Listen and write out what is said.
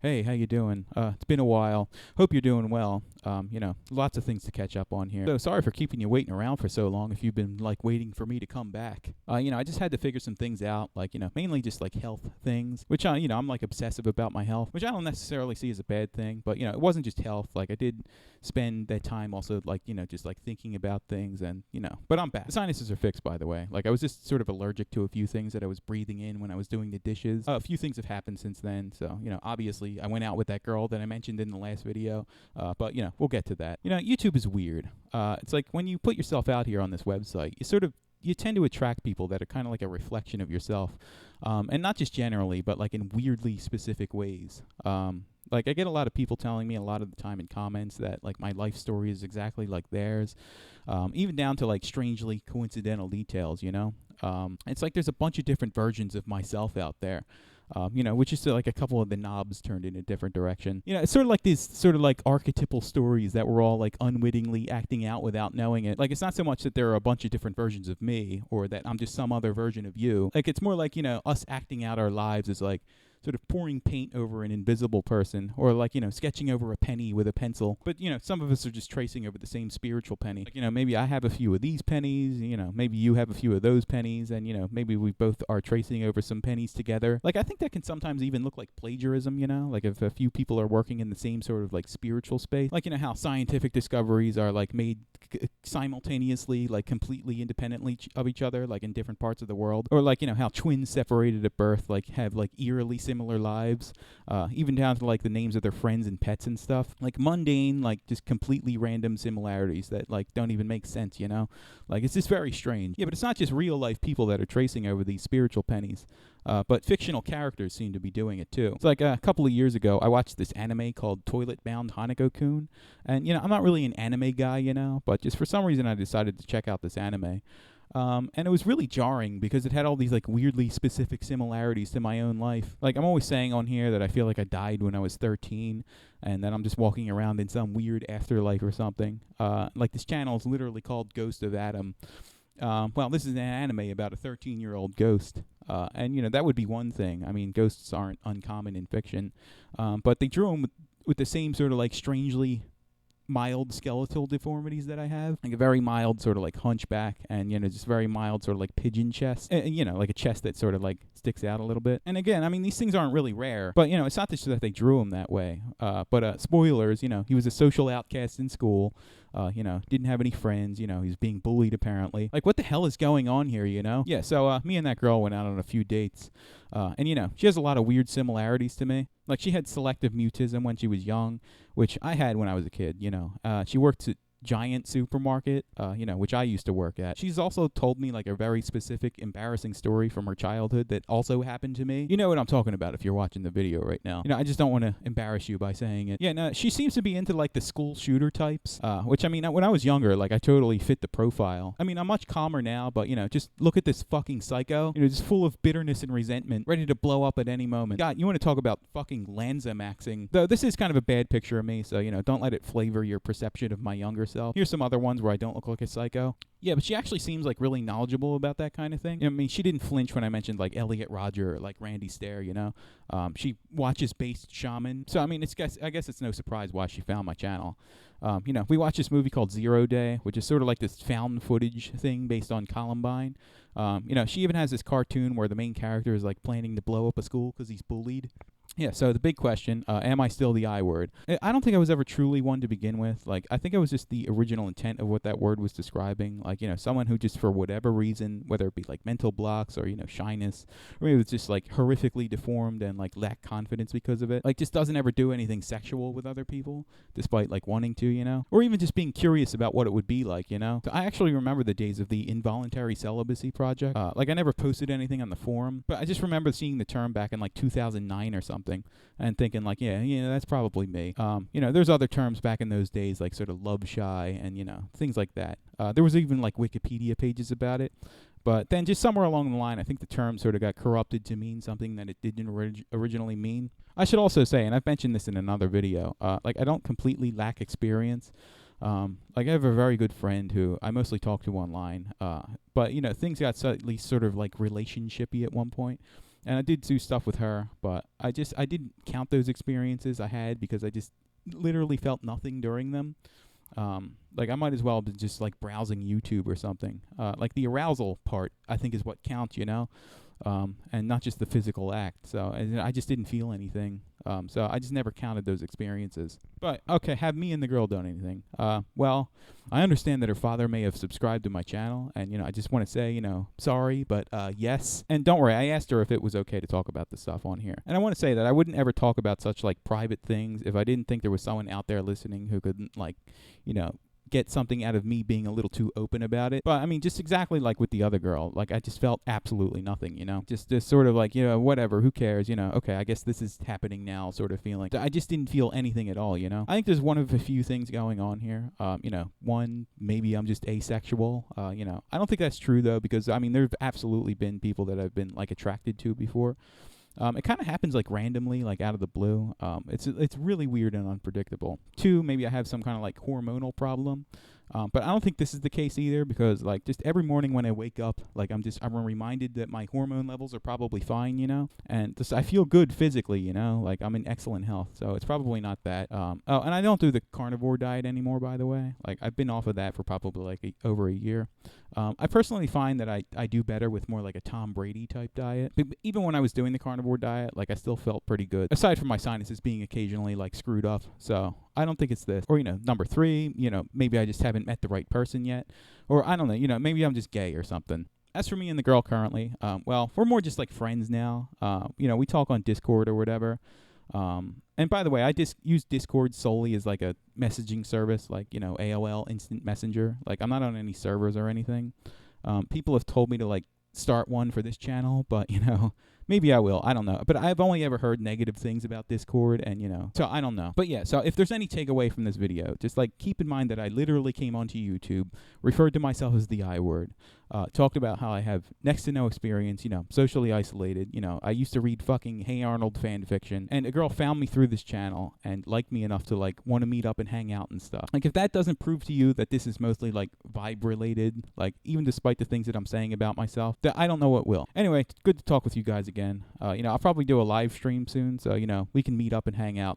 Hey, how you doing? It's been a while. Hope you're doing well. Lots of things to catch up on here. So sorry for keeping you waiting around for so long if you've been like waiting for me to come back. I just had to figure some things out, like, mainly just like health things, which I'm like obsessive about my health, which I don't necessarily see as a bad thing, but it wasn't just health. Like I did spend that time also like, just like thinking about things and, but I'm back. The sinuses are fixed, by the way. Like I was just sort of allergic to a few things that I was breathing in when I was doing the dishes. A few things have happened since then, so, obviously I went out with that girl that I mentioned in the last video, but we'll get to that. YouTube is weird. It's like when you put yourself out here on this website, you tend to attract people that are kind of like a reflection of yourself, and not just generally, but like in weirdly specific ways. Like I get a lot of people telling me a lot of the time in comments that like my life story is exactly like theirs, even down to like strangely coincidental details. It's like there's a bunch of different versions of myself out there. Which is like a couple of the knobs turned in a different direction. It's sort of like these sort of like archetypal stories that we're all like unwittingly acting out without knowing it. Like it's not so much that there are a bunch of different versions of me or that I'm just some other version of you. Like it's more like, us acting out our lives as like sort of pouring paint over an invisible person, or like, sketching over a penny with a pencil. But, some of us are just tracing over the same spiritual penny. Like, maybe I have a few of these pennies, maybe you have a few of those pennies, and, maybe we both are tracing over some pennies together. Like, I think that can sometimes even look like plagiarism, like if a few people are working in the same sort of like spiritual space. Like, how scientific discoveries are like made simultaneously, like completely independently of each other, like in different parts of the world. Or like, how twins separated at birth, like have like eerily similar lives, even down to like the names of their friends and pets and stuff. Like mundane, like just completely random similarities that like don't even make sense, Like it's just very strange. Yeah, but it's not just real life people that are tracing over these spiritual pennies. But fictional characters seem to be doing it too. It's like a couple of years ago, I watched this anime called Toilet Bound Hanako-kun. And, I'm not really an anime guy, but just for some reason I decided to check out this anime. And it was really jarring because it had all these like weirdly specific similarities to my own life. Like I'm always saying on here that I feel like I died when I was 13 and that I'm just walking around in some weird afterlife or something. Like this channel is literally called Ghost of Adam. Well, this is an anime about a 13-year-old ghost. And, that would be one thing. I mean, ghosts aren't uncommon in fiction. But they drew them with the same sort of like strangely mild skeletal deformities that I have. Like a very mild sort of like hunchback and, just very mild sort of like pigeon chest. And, like a chest that sort of like sticks out a little bit. And again, I mean, these things aren't really rare. But, it's not just that they drew him that way. But spoilers, he was a social outcast in school. Didn't have any friends, he was being bullied apparently. Like, what the hell is going on here, Yeah, so me and that girl went out on a few dates. And, she has a lot of weird similarities to me. Like, she had selective mutism when she was young, which I had when I was a kid, She worked at Giant supermarket, which I used to work at. She's also told me like a very specific embarrassing story from her childhood that also happened to me. You know what I'm talking about if you're watching the video right now. I just don't want to embarrass you by saying it. Yeah, no, she seems to be into like the school shooter types, which I mean, when I was younger, like I totally fit the profile. I mean, I'm much calmer now, but just look at this fucking psycho, just full of bitterness and resentment, ready to blow up at any moment. God, you want to talk about fucking Lanza maxing? Though this is kind of a bad picture of me, so don't let it flavor your perception of my younger self. Here's some other ones where I don't look like a psycho. Yeah, but she actually seems like really knowledgeable about that kind of thing. I mean, she didn't flinch when I mentioned like Elliot Rodger or like Randy Stair, She watches Based Shaman. So, I mean, I guess it's no surprise why she found my channel. We watched this movie called 0 Day, which is sort of like this found footage thing based on Columbine. She even has this cartoon where the main character is like planning to blow up a school because he's bullied. Yeah, so the big question, am I still the I word? I don't think I was ever truly one to begin with. Like, I think it was just the original intent of what that word was describing. Like, someone who just for whatever reason, whether it be like mental blocks or, shyness, or maybe it's just like horrifically deformed and like lack confidence because of it. Like, just doesn't ever do anything sexual with other people, despite like wanting to, or even just being curious about what it would be like, So I actually remember the days of the involuntary celibacy project. Like, I never posted anything on the forum, but I just remember seeing the term back in like 2009 or something. And thinking like, yeah, that's probably me. There's other terms back in those days like sort of love shy and, things like that. There was even like Wikipedia pages about it. But then just somewhere along the line, I think the term sort of got corrupted to mean something that it didn't originally mean. I should also say, and I've mentioned this in another video, like I don't completely lack experience. Like I have a very good friend who I mostly talk to online. But, things got at least sort of like relationshipy at one point. And I did do stuff with her, but I didn't count those experiences I had because I just literally felt nothing during them. Like I might as well have been just like browsing YouTube or something. Like the arousal part, I think, is what counts, and not just the physical act. So I just didn't feel anything. So I just never counted those experiences. But okay, have me and the girl done anything? Well, I understand that her father may have subscribed to my channel, and I just want to say, sorry, but yes. And don't worry, I asked her if it was okay to talk about this stuff on here. And I want to say that I wouldn't ever talk about such like private things if I didn't think there was someone out there listening who could get something out of me being a little too open about it. But I mean, just exactly like with the other girl, like I just felt absolutely nothing, just sort of like, whatever, who cares, okay, I guess this is happening now sort of feeling. I just didn't feel anything at all, I think there's one of a few things going on here. One, maybe I'm just asexual. I don't think that's true though, because I mean, there've absolutely been people that I've been like attracted to before. It kind of happens like randomly, like out of the blue. It's really weird and unpredictable. Two, maybe I have some kind of like hormonal problem. But I don't think this is the case either, because like just every morning when I wake up, like I'm reminded that my hormone levels are probably fine, and just I feel good physically, like I'm in excellent health. So it's probably not that. Oh, and I don't do the carnivore diet anymore, by the way. Like I've been off of that for probably like over a year. I personally find that I do better with more like a Tom Brady type diet. But even when I was doing the carnivore diet, like I still felt pretty good, aside from my sinuses being occasionally like screwed up. So I don't think it's this. Or, number three, maybe I just haven't met the right person yet. Or I don't know, maybe I'm just gay or something. As for me and the girl currently, well, we're more just like friends now. We talk on Discord or whatever. And by the way, I use Discord solely as like a messaging service, like, AOL Instant Messenger. Like, I'm not on any servers or anything. People have told me to like start one for this channel, but, maybe I will. I don't know. But I've only ever heard negative things about Discord, and, so I don't know. But yeah, so if there's any takeaway from this video, just like keep in mind that I literally came onto YouTube, referred to myself as the I word, talked about how I have next to no experience, socially isolated. I used to read fucking Hey Arnold fan fiction, and a girl found me through this channel and liked me enough to like want to meet up and hang out and stuff. Like if that doesn't prove to you that this is mostly like vibe related, like even despite the things that I'm saying about myself, that I don't know what will. Anyway, good to talk with you guys again. I'll probably do a live stream soon, so we can meet up and hang out.